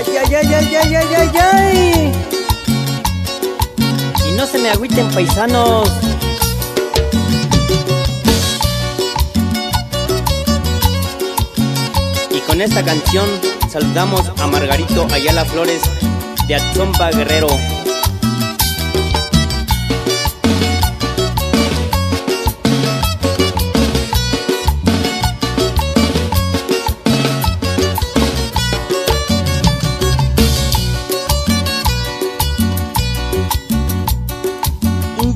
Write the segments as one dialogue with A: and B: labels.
A: Ay, ay, ay, ay, ay, ay, ay, ay. Y no se me agüiten, paisanos. Y con esta canción saludamos a Margarito Ayala Flores de Atzompa, Guerrero.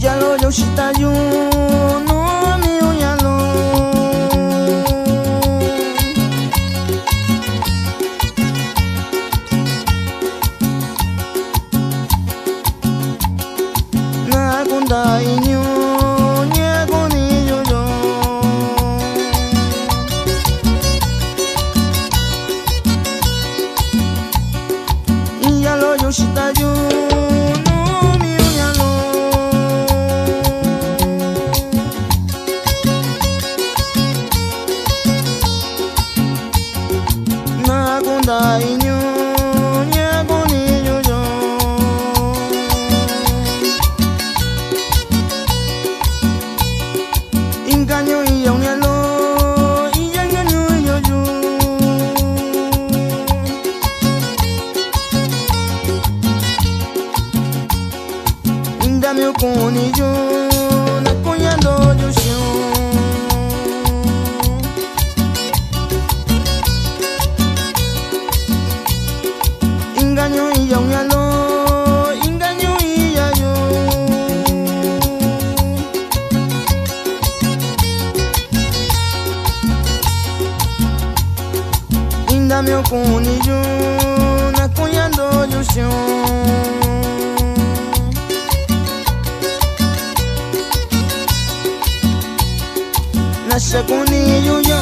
B: Yalo yoshita yu no miu yalo na kunda inyu nyego ni yo yo Yalo yoshita yu da inyo nyego ni yo yo Inganyo iyo nyalo iyanyo yo yo Indame okoni yo nakoyando yo shio Inganyo iya nyalo inganyo iya yo Indame okoni yo nakoyando yo shio Nashakoni yo yo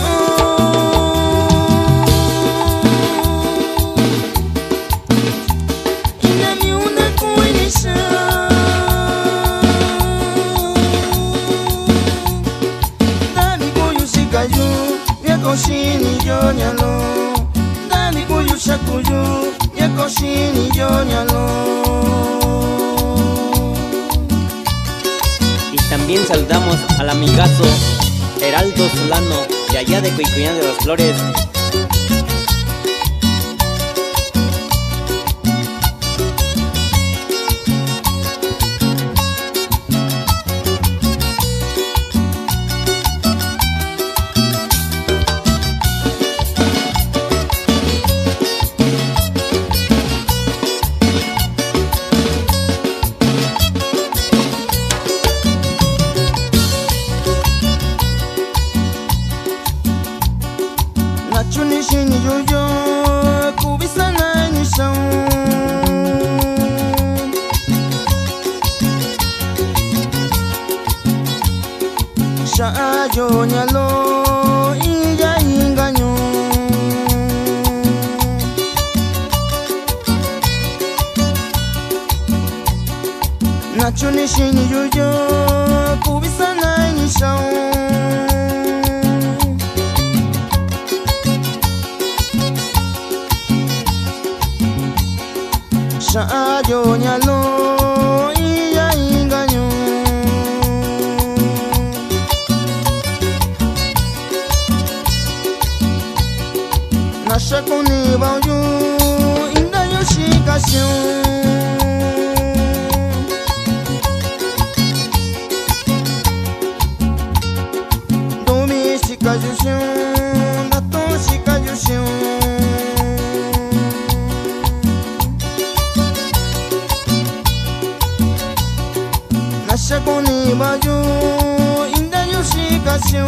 B: Koshini yo nyalo Dani kuyu shakuyu Ya koshini yo nyalo
A: Y también saludamos al amigazo Heraldo Solano de allá de Cuicuyán de las Flores.
B: Chunishini yo yo kubisana ni shao Sha yo nyalo iya inganyo Na chunishini yo yo kubisana ni shao Yo nyalo iya inganyo Nasha koni bao yu inda yo shikasyo Domi shikajusyo Dato shikajusyo Nasha koni bayu inda yo shikasyo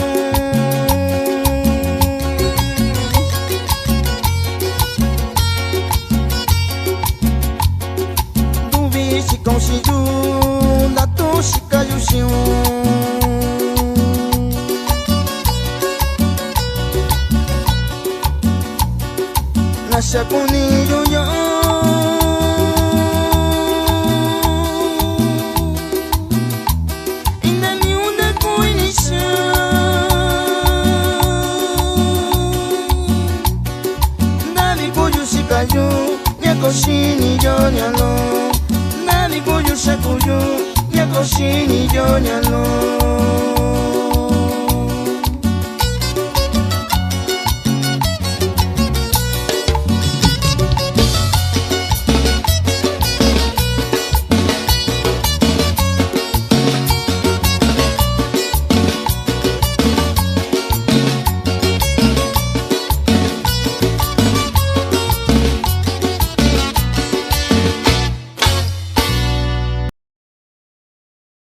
B: Dubi shikon shiyu Dato shikayusyo Nasha koni yo yo Yo koshini yonyalo Nani kuyu shakuyu ya koshini yonyalo